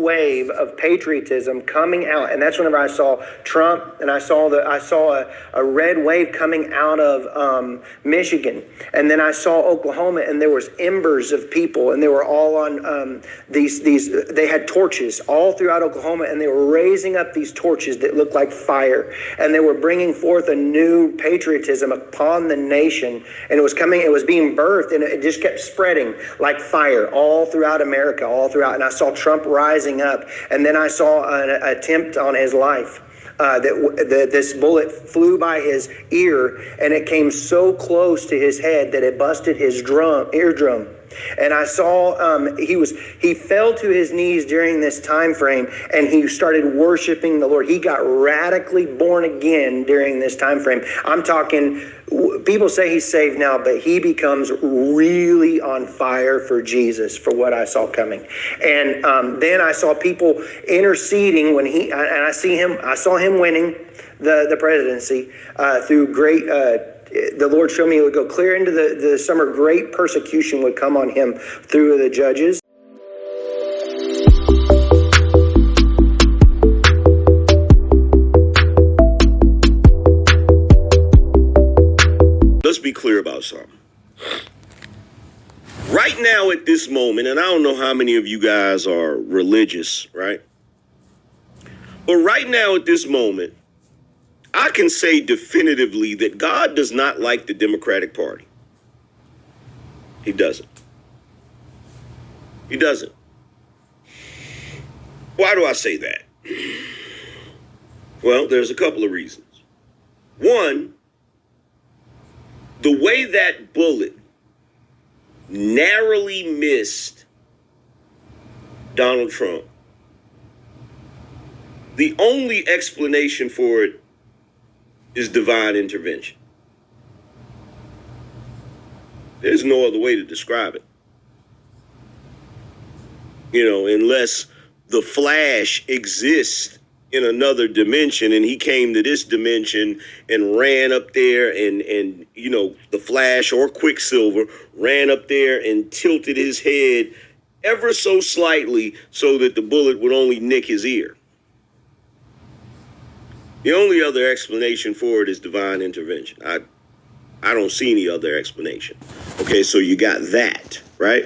wave of patriotism coming out. And that's whenever I saw Trump, and I saw a red wave coming out of Michigan. And then I saw Oklahoma, and there was embers of people, and they were all on they had torches all throughout Oklahoma, and they were raising up these torches that looked like fire, and they were bringing forth a new patriotism upon the nation. And it was being birthed, and it just kept spreading like fire all throughout America, all throughout. And I saw Trump rising up, and then I saw an attempt on his life. This bullet flew by his ear, and it came so close to his head that it busted his eardrum. And I saw he fell to his knees during this time frame, and he started worshiping the Lord. He got radically born again during this time frame. I'm talking, people say he's saved now, but he becomes really on fire for Jesus, for what I saw coming. And then I saw people interceding when I saw him winning the presidency through great. The Lord showed me it would go clear into the summer. Great persecution would come on him through the judges. Let's be clear about something. Right now at this moment, and I don't know how many of you guys are religious, right? But right now at this moment, I can say definitively that God does not like the Democratic Party. He doesn't. He doesn't. Why do I say that? Well, there's a couple of reasons. One, the way that bullet narrowly missed Donald Trump, the only explanation for it is divine intervention. There's no other way to describe it. Unless the Flash exists in another dimension and he came to this dimension and ran up there and the Flash or Quicksilver ran up there and tilted his head ever so slightly so that the bullet would only nick his ear. The only other explanation for it is divine intervention. I don't see any other explanation. Okay, so you got that, right?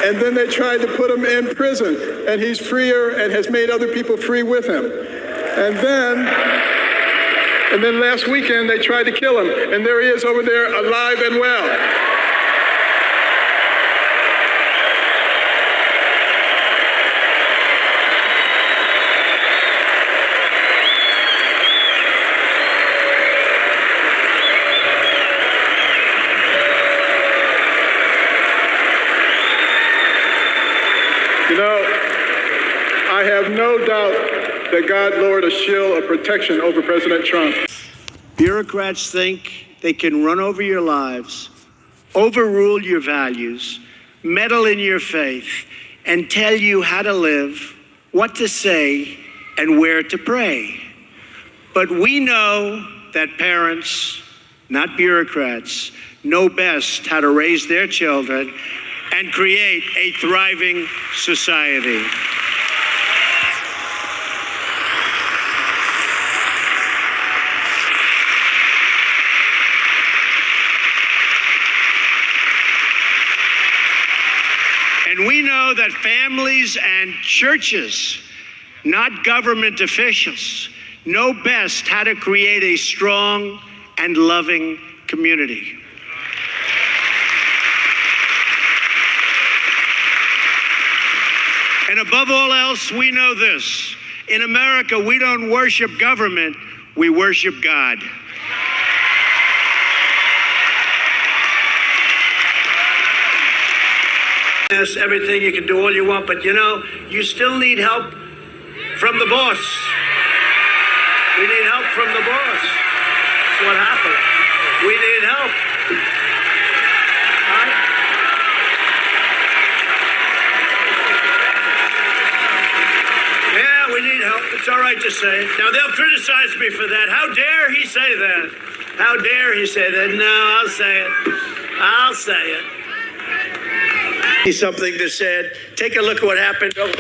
And then they tried to put him in prison, and he's freer and has made other people free with him. And then last weekend they tried to kill him, and there he is over there alive and well. I have no doubt that God lowered a shield of protection over President Trump. Bureaucrats think they can run over your lives, overrule your values, meddle in your faith, and tell you how to live, what to say, and where to pray. But we know that parents, not bureaucrats, know best how to raise their children and create a thriving society. And we know that families and churches, not government officials, know best how to create a strong and loving community. And above all else, we know this. In America, we don't worship government, we worship God. Everything you can do all you want, but you still need help from the boss. We need help from the boss. That's what happened. We need help. Right? Yeah, we need help. It's all right to say it. Now, they'll criticize me for that. How dare he say that? How dare he say that? No, I'll say it. I'll say it. Something that said, take a look at what happened. Oh.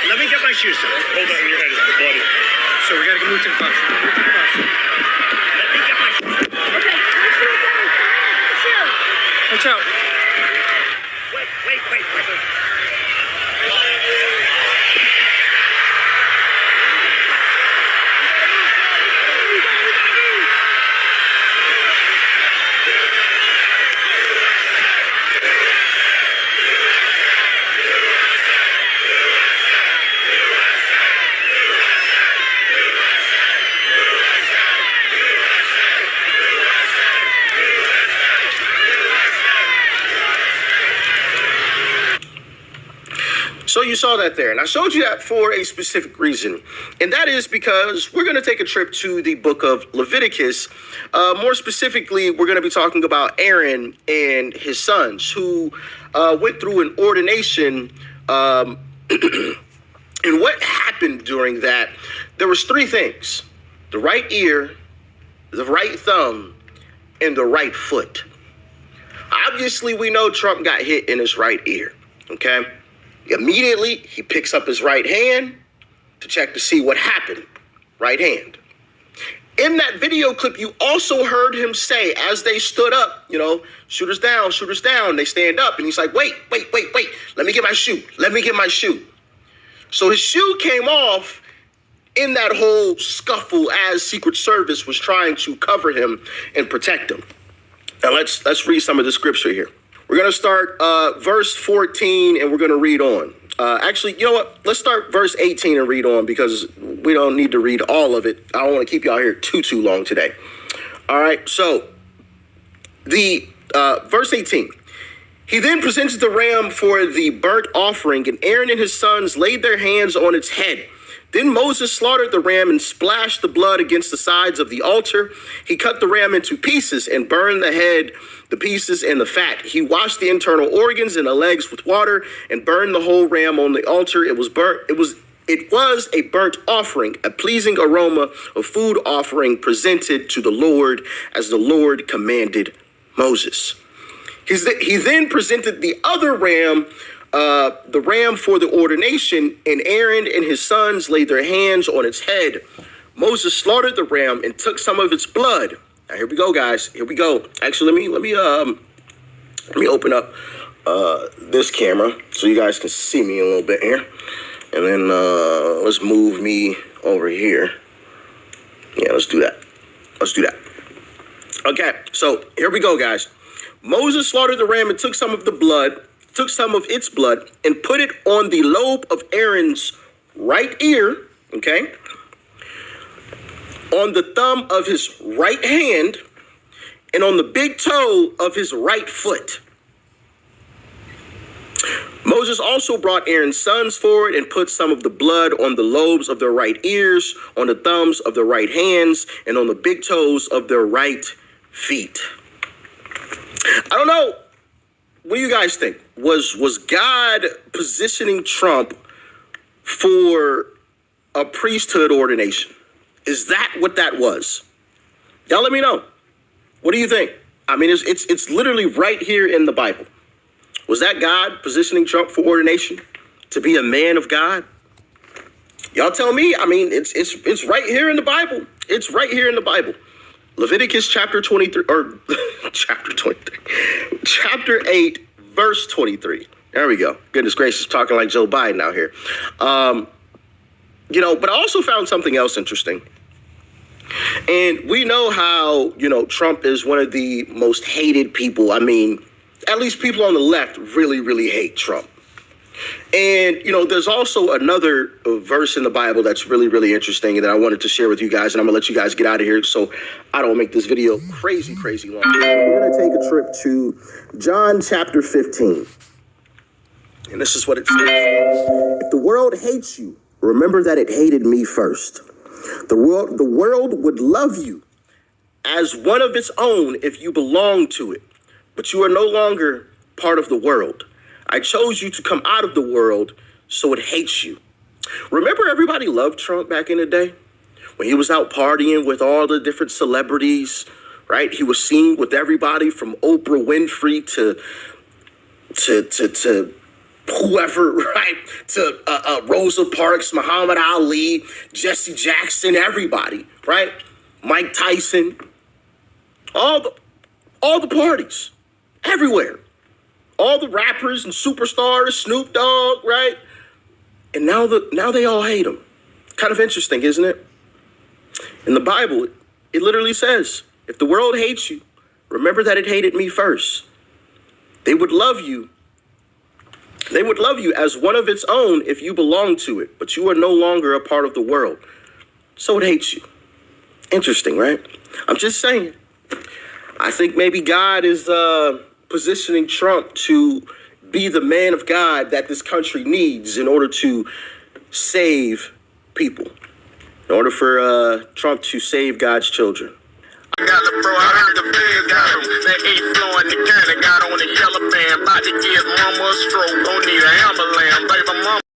Let me get my shoes, sir. Hold on, your head is bloody. So we gotta move to the bus. Move to the bus. Let me get my shoes. Okay, watch out. Wait. So you saw that there, and I showed you that for a specific reason, and that is because we're going to take a trip to the book of Leviticus. More specifically, we're going to be talking about Aaron and his sons who went through an ordination, and what happened during that. There was three things: the right ear, the right thumb, and the right foot. Obviously, we know Trump got hit in his right ear, okay? Immediately, he picks up his right hand to check to see what happened. Right hand. In that video clip, you also heard him say, as they stood up, you know, shooters down, shooters down. They stand up, and he's like, wait. Let me get my shoe. So his shoe came off in that whole scuffle as Secret Service was trying to cover him and protect him. Now, let's read some of the scripture here. We're going to start verse 14, and we're going to read on. Actually, you know what? Let's start verse 18 and read on, because we don't need to read all of it. I don't want to keep y'all here too long today. All right, so the verse 18. He then presented the ram for the burnt offering, and Aaron and his sons laid their hands on its head. Then Moses slaughtered the ram and splashed the blood against the sides of the altar. He cut the ram into pieces and burned the head, the pieces, and the fat. He washed the internal organs and the legs with water and burned the whole ram on the altar. It was a burnt offering, a pleasing aroma of food offering presented to the Lord as the Lord commanded Moses. He then presented the other ram, the ram for the ordination, and Aaron and his sons laid their hands on its head. Moses slaughtered the ram and took some of its blood. Now, here we go, guys. Here we go. Actually, let me open up this camera so you guys can see me a little bit here, and then let's move me over here. Yeah, let's do that. Okay, so here we go, guys. Moses slaughtered the ram and took some of its blood, and put it on the lobe of Aaron's right ear, okay, on the thumb of his right hand, and on the big toe of his right foot. Moses also brought Aaron's sons forward and put some of the blood on the lobes of their right ears, on the thumbs of their right hands, and on the big toes of their right feet. I don't know. What do you guys think? Was God positioning Trump for a priesthood ordination? Is that what that was? Y'all let me know. What do you think? I mean, it's literally right here in the Bible. Was that God positioning Trump for ordination to be a man of God? Y'all tell me. I mean, it's right here in the Bible. It's right here in the Bible. Leviticus chapter 23, or chapter 23, chapter 8, verse 23. There we go. Goodness gracious, talking like Joe Biden out here. But I also found something else interesting. And we know how, Trump is one of the most hated people. I mean, at least people on the left really, really hate Trump. And, there's also another verse in the Bible that's really, really interesting and that I wanted to share with you guys. And I'm going to let you guys get out of here so I don't make this video crazy long. We're going to take a trip to John chapter 15. And this is what it says. If the world hates you, remember that it hated me first. The world would love you as one of its own if you belong to it. But you are no longer part of the world. I chose you to come out of the world, so it hates you. Remember everybody loved Trump back in the day? When he was out partying with all the different celebrities, right? He was seen with everybody from Oprah Winfrey to whoever, right? To Rosa Parks, Muhammad Ali, Jesse Jackson, everybody, right? Mike Tyson, all the parties, everywhere. All the rappers and superstars, Snoop Dogg, right? And now they all hate him. Kind of interesting, isn't it? In the Bible, it literally says, if the world hates you, remember that it hated me first. They would love you. They would love you as one of its own if you belong to it, but you are no longer a part of the world. So it hates you. Interesting, right? I'm just saying. I think maybe God is positioning Trump to be the man of God that this country needs in order to save people, in order for Trump to save God's children. I got the bro, I heard the big got him. That ain't blowing the gun, got on the yellow band, about to give mama a stroke, don't need an ambulance, baby mama.